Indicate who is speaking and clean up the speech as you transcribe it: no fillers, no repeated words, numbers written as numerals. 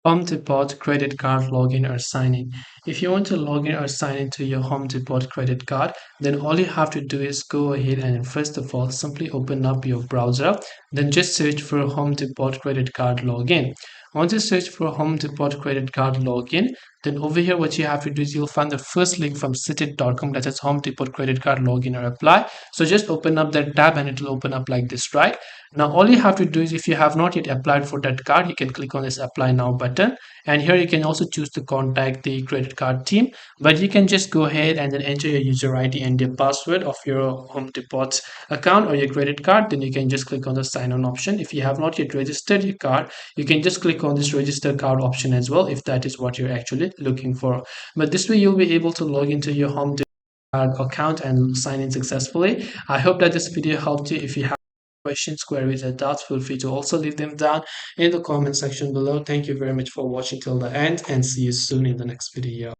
Speaker 1: Home Depot credit card login or sign in. If you want to log in or sign into your Home Depot credit card, then all you have to do is go ahead and first of all simply open up your browser, then just search for Home Depot credit card login. Once you search for Home Depot credit card login, then over here what you have to do is you'll find the first link from citi.com that says Home Depot credit card login or apply. So just open up that tab and it will open up like this, right? Now all you have to do is if you have not yet applied for that card, you can click on this apply now button, and here you can also choose to contact the credit card team, but you can just go ahead and then enter your user ID and the password of your Home Depot account or your credit card. Then you can just click on the sign on option. If you have not yet registered your card, you can just click on this register card option as well if that is what you're actually looking for. But this way you'll be able to log into your Home Depot account and sign in successfully. I hope that this video helped you. If you have questions, queries, or doubts, feel free to also leave them down in the comment section below. Thank you very much for watching till the end, and see you soon in the next video.